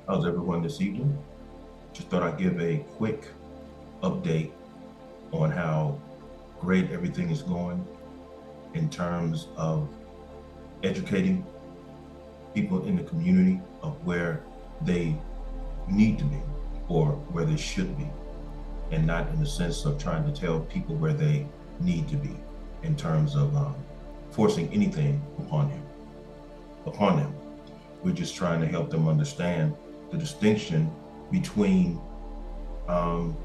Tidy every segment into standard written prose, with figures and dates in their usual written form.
How's everyone this evening? Just thought I'd give a quick update on how great everything is going in terms of educating people in the community of where they need to be or where they should be, and not in the sense of trying to tell people where they need to be in terms of forcing anything upon them. We're just trying to help them understand the distinction between um,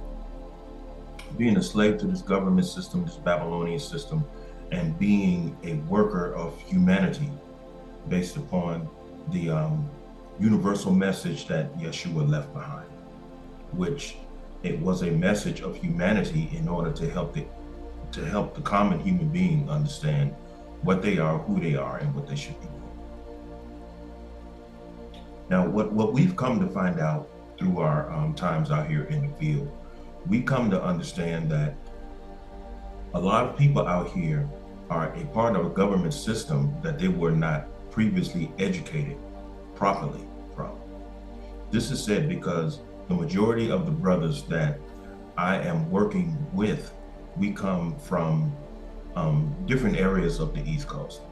being a slave to this government system, this Babylonian system, and being a worker of humanity based upon the universal message that Yeshua left behind, which it was a message of humanity in order to help the common human being understand what they are, who they are, and what they should be doing. Now, what we've come to find out through our times out here in the field, we come to understand that a lot of people out here are a part of a government system that they were not previously educated properly from. This is said because the majority of the brothers that I am working with, we come from different areas of the East Coast.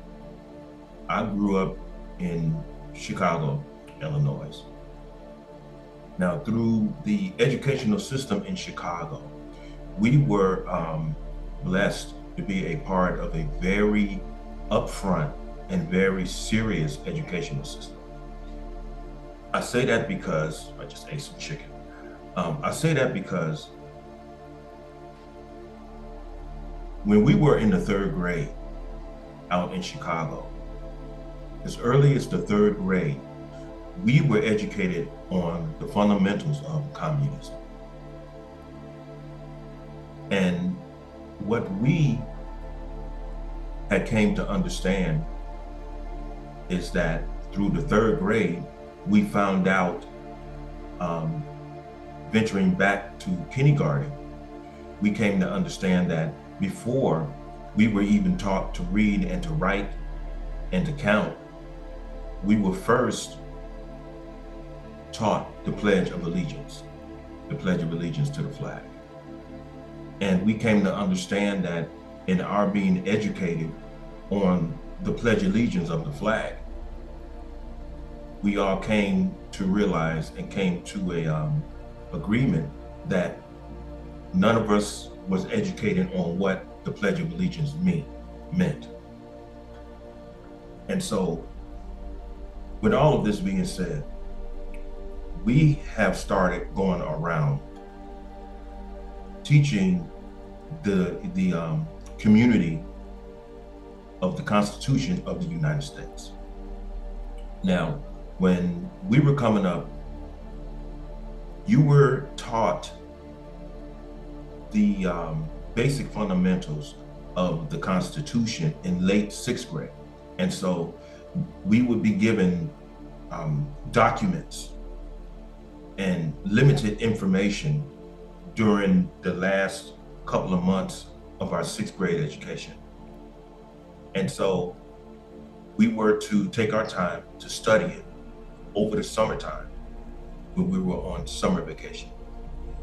I grew up in Chicago, Illinois. Now, through the educational system in Chicago, we were blessed to be a part of a very upfront and very serious educational system. I say that because I just ate some chicken. I say that because when we were in the third grade out in Chicago, as early as the third grade, we were educated on the fundamentals of communism. And what we had came to understand is that through the third grade, we found out, venturing back to kindergarten, we came to understand that before we were even taught to read and to write and to count, we were first taught the Pledge of Allegiance, the Pledge of Allegiance to the flag. And we came to understand that in our being educated on the Pledge of Allegiance of the flag, we all came to realize and came to a agreement that none of us was educated on what the Pledge of Allegiance meant. And so, with all of this being said, we have started going around teaching the community of the Constitution of the United States. Now, when we were coming up, you were taught the basic fundamentals of the Constitution in late sixth grade. And so we would be given documents and limited information during the last couple of months of our sixth grade education. And so we were to take our time to study it over the summertime when we were on summer vacation,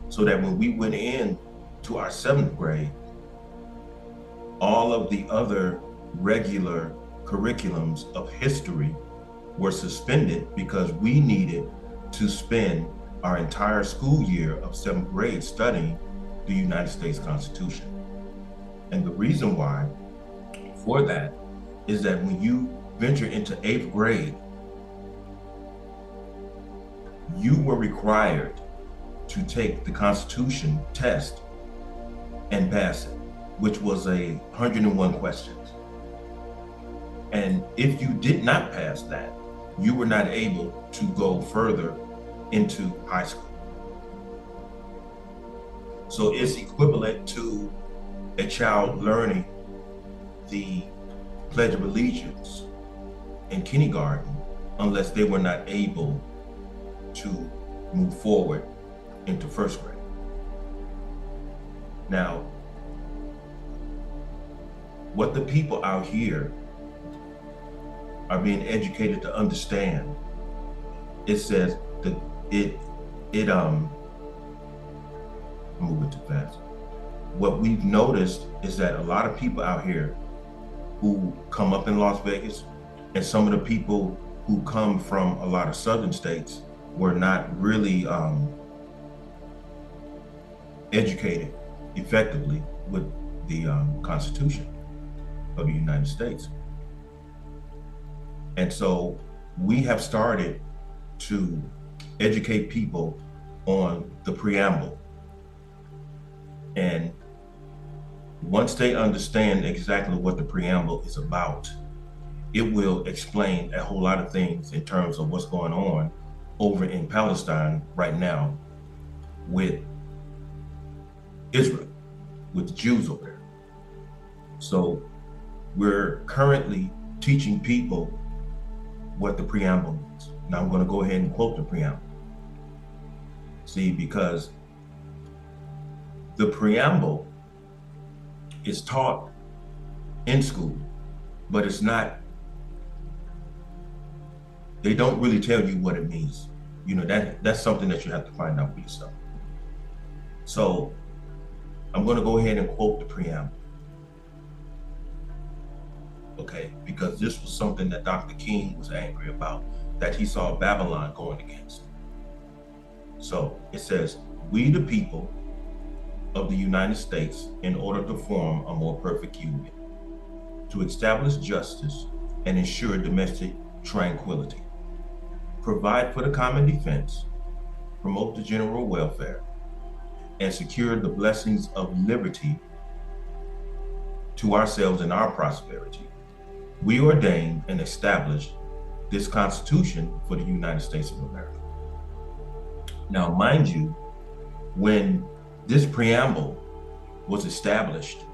so that when we went in to our seventh grade, all of the other regular curriculums of history were suspended because we needed to spend our entire school year of seventh grade studying the United States Constitution. And the reason why for that is that when you venture into eighth grade, you were required to take the Constitution test and pass it, which was 101 questions. And if you did not pass that, you were not able to go further into high school. So it's equivalent to a child learning the Pledge of Allegiance in kindergarten unless they were not able to move forward into first grade. Now, what the people out here are being educated to understand, it says that it it I'm moving too fast. What we've noticed is that a lot of people out here who come up in Las Vegas, and some of the people who come from a lot of southern states were not really educated effectively with the Constitution of the United States. And so we have started to educate people on the preamble. And once they understand exactly what the preamble is about, it will explain a whole lot of things in terms of what's going on over in Palestine right now with Israel, with the Jews over there. So we're currently teaching people what the preamble means. Now I'm going to go ahead and quote the preamble. See, because the preamble is taught in school, but it's not, they don't really tell you what it means. You know, that's something that you have to find out for yourself. So I'm going to go ahead and quote the preamble. Okay, because this was something that Dr. King was angry about, that he saw Babylon going against. So it says, "We the people of the United States, in order to form a more perfect union, to establish justice and ensure domestic tranquility, provide for the common defense, promote the general welfare, and secure the blessings of liberty to ourselves and our prosperity, we ordain and establish this Constitution for the United States of America." Now, mind you, when this preamble was established,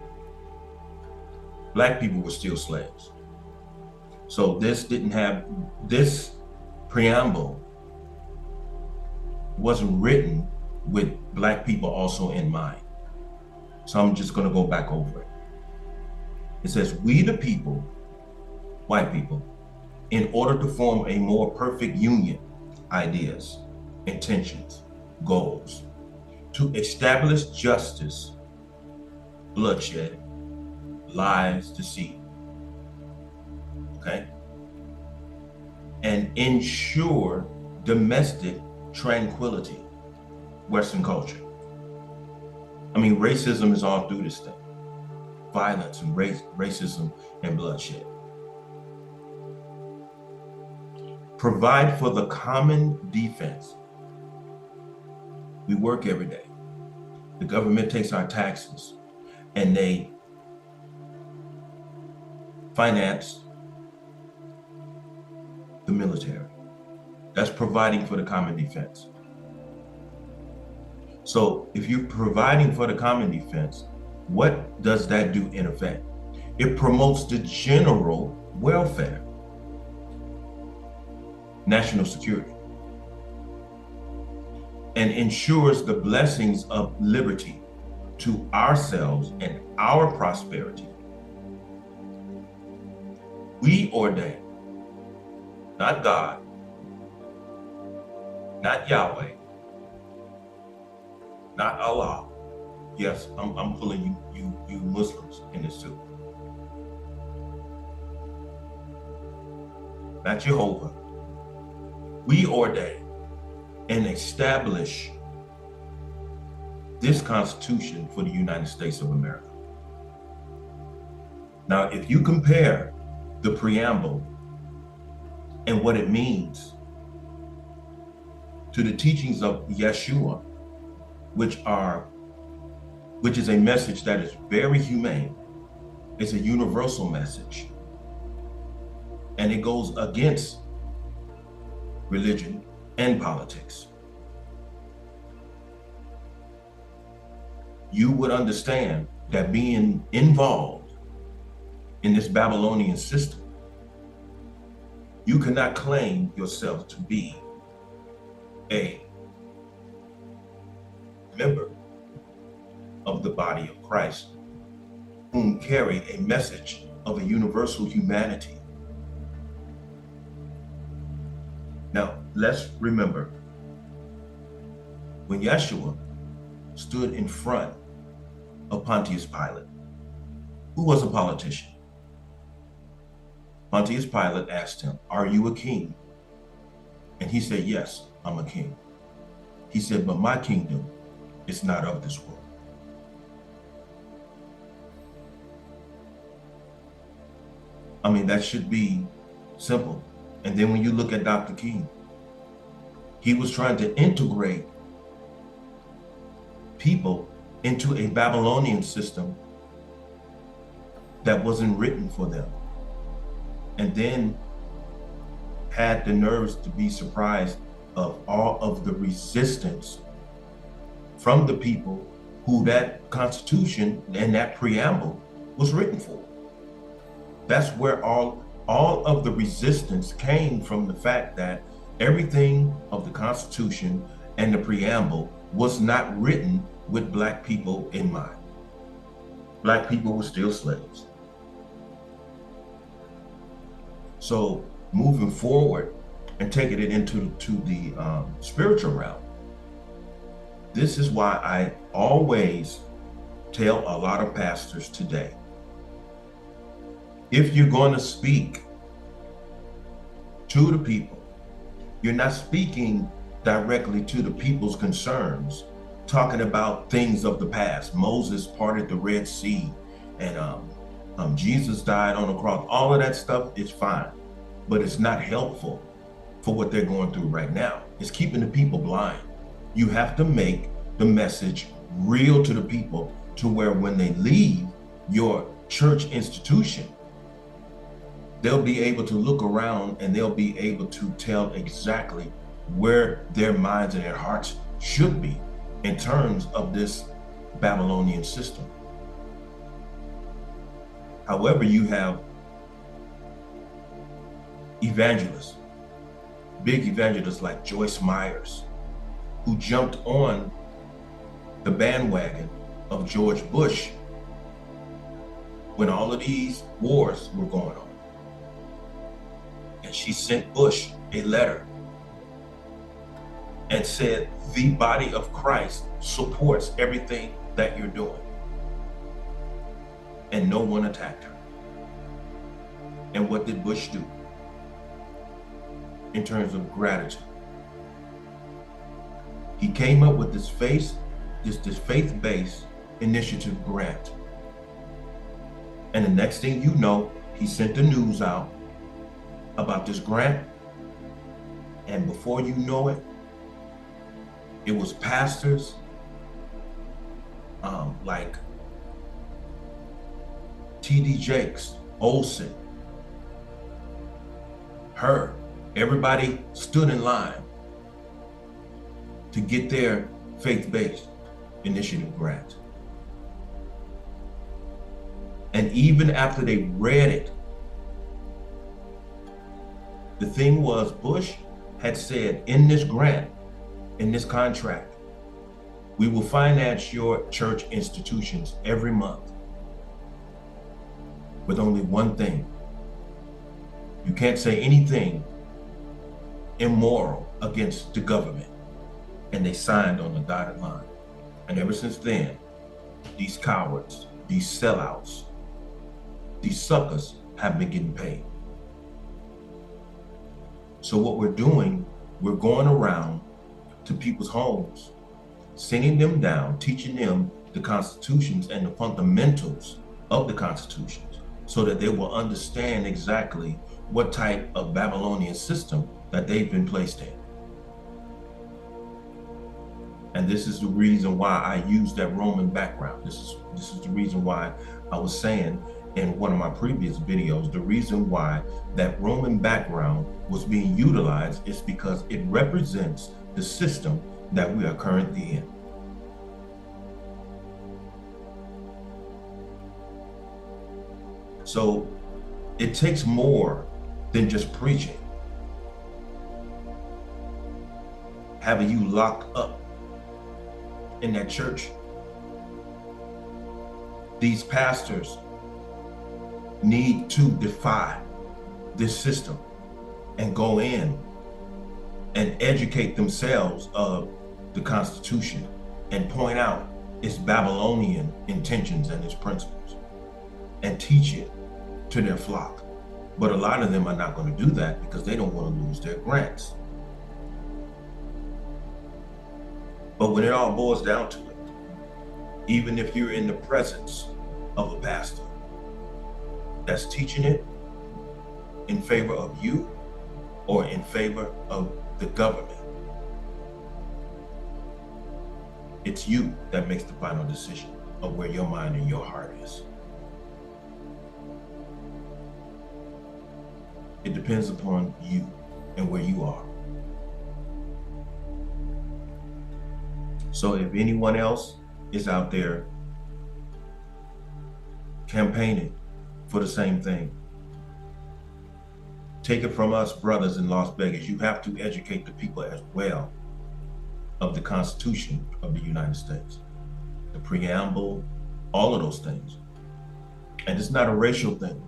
Black people were still slaves. So this preamble wasn't written with Black people also in mind. So I'm just going to go back over it. It says, "We the people," white people, "in order to form a more perfect union, ideas, intentions, goals, to establish justice, bloodshed, lies, deceit, okay, and ensure domestic tranquility," Western culture. I mean, racism is all through this thing. Violence and racism and bloodshed. "Provide for the common defense." We work every day. The government takes our taxes and they finance the military. That's providing for the common defense. So if you're providing for the common defense, what does that do in effect? It promotes the general welfare, national security, and ensures the blessings of liberty to ourselves and our prosperity. We ordain, not God, not Yahweh, not Allah. Yes, I'm pulling you Muslims in this too. Not Jehovah. We ordain and establish this Constitution for the United States of America. Now, if you compare the preamble and what it means to the teachings of Yeshua, which is a message that is very humane, it's a universal message, and it goes against religion and politics, you would understand that being involved in this Babylonian system, you cannot claim yourself to be a member of the body of Christ, whom carry a message of a universal humanity. Now, let's remember when Yeshua stood in front of Pontius Pilate, who was a politician. Pontius Pilate asked him, "Are you a king?" And he said, "Yes, I'm a king." He said, "But my kingdom is not of this world." I mean, that should be simple. And then when you look at Dr. King, he was trying to integrate people into a Babylonian system that wasn't written for them. And then had the nerves to be surprised of all of the resistance from the people who that Constitution and that preamble was written for. That's where all of the resistance came from, the fact that everything of the Constitution and the preamble was not written with Black people in mind. Black people were still slaves. So moving forward and taking it into the spiritual realm, this is why I always tell a lot of pastors today, if you're going to speak to the people, you're not speaking directly to the people's concerns, talking about things of the past. Moses parted the Red Sea, and Jesus died on the cross. All of that stuff is fine, but it's not helpful for what they're going through right now. It's keeping the people blind. You have to make the message real to the people, to where when they leave your church institution, they'll be able to look around and they'll be able to tell exactly where their minds and their hearts should be in terms of this Babylonian system. However, you have evangelists, big evangelists like Joyce Myers, who jumped on the bandwagon of George Bush when all of these wars were going on. And she sent Bush a letter and said, the body of Christ supports everything that you're doing. And no one attacked her. And what did Bush do in terms of gratitude? He came up with this faith-based initiative grant. And the next thing you know, he sent the news out about this grant. And before you know it, it was pastors like T.D. Jakes, Olson, her, everybody stood in line to get their faith-based initiative grant. And even after they read it, the thing was, Bush had said in this grant, in this contract, we will finance your church institutions every month with only one thing. You can't say anything immoral against the government. And they signed on the dotted line. And ever since then, these cowards, these sellouts, these suckers have been getting paid. So what we're doing, we're going around to people's homes, singing them down, teaching them the constitutions and the fundamentals of the constitutions, so that they will understand exactly what type of Babylonian system that they've been placed in. And this is the reason why I use that Roman background. This is the reason why I was saying in one of my previous videos, the reason why that Roman background was being utilized is because it represents the system that we are currently in. So it takes more than just preaching, having you locked up in that church. These pastors need to defy this system and go in and educate themselves of the Constitution and point out its Babylonian intentions and its principles and teach it to their flock. But a lot of them are not going to do that because they don't want to lose their grants. But when it all boils down to it, even if you're in the presence of a pastor that's teaching it in favor of you or in favor of the government, it's you that makes the final decision of where your mind and your heart is. It depends upon you and where you are. So if anyone else is out there campaigning for the same thing, take it from us brothers in Las Vegas. You have to educate the people as well of the Constitution of the United States, the preamble, all of those things. And it's not a racial thing.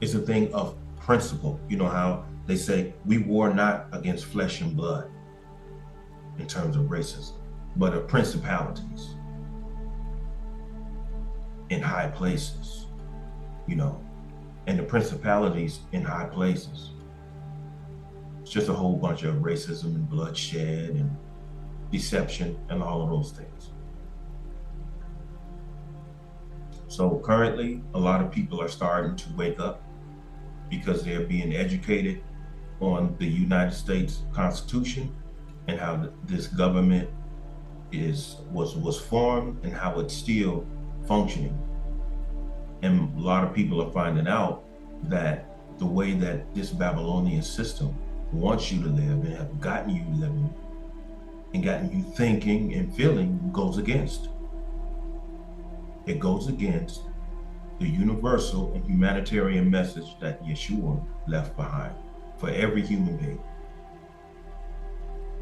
It's a thing of principle. You know how they say we war not against flesh and blood in terms of racism, but of principalities in high places, you know, and the principalities in high places, it's just a whole bunch of racism and bloodshed and deception and all of those things. So currently, a lot of people are starting to wake up because they're being educated on the United States Constitution and how this government was formed and how it's still functioning. And a lot of people are finding out that the way that this Babylonian system wants you to live and have gotten you living and gotten you thinking and feeling goes against. It goes against the universal and humanitarian message that Yeshua left behind for every human being,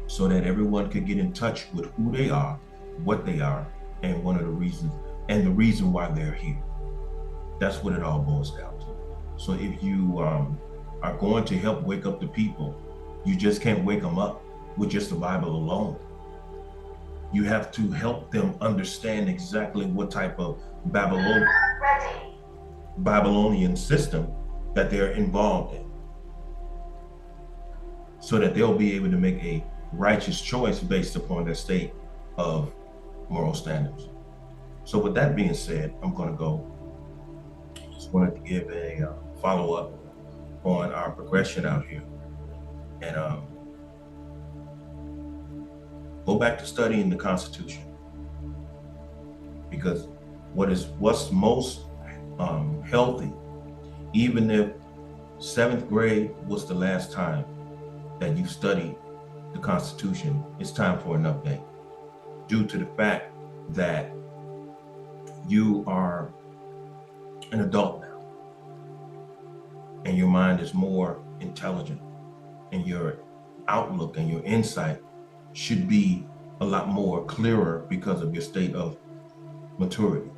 so that everyone could get in touch with who they are, what they are, and one of the reasons, and the reason why they're here. That's what it all boils down to. So if you are going to help wake up the people, you just can't wake them up with just the Bible alone. You have to help them understand exactly what type of Babylonian system that they're involved in, so that they'll be able to make a righteous choice based upon their state of moral standards. So with that being said, I'm going to go. Just wanted to give a follow-up on our progression out here, and go back to studying the Constitution, because what's most healthy, even if 7th grade was the last time that you studied the Constitution, it's time for an update, due to the fact that you are an adult now and your mind is more intelligent, and your outlook and your insight should be a lot more clearer because of your state of maturity.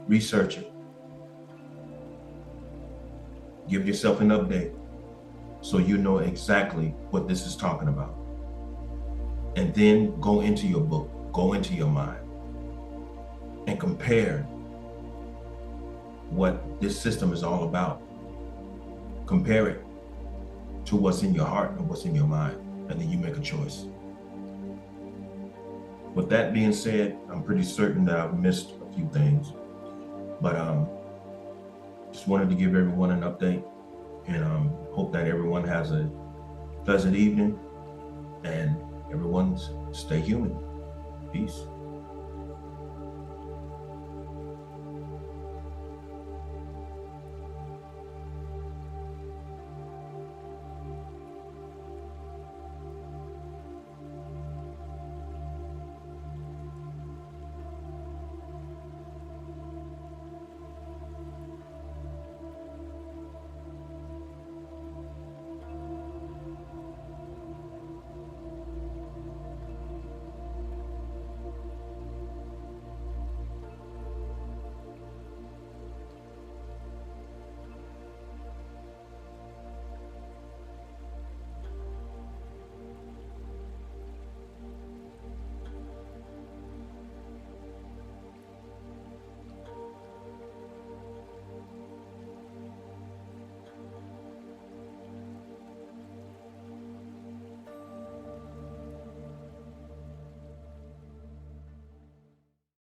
Research it. Give yourself an update so you know exactly what this is talking about. And then go into your book, go into your mind, and compare what this system is all about. Compare it to what's in your heart and what's in your mind, and then you make a choice. With that being said, I'm pretty certain that I've missed a few things, but just wanted to give everyone an update, and hope that everyone has a pleasant evening, and everyone stay human. Peace.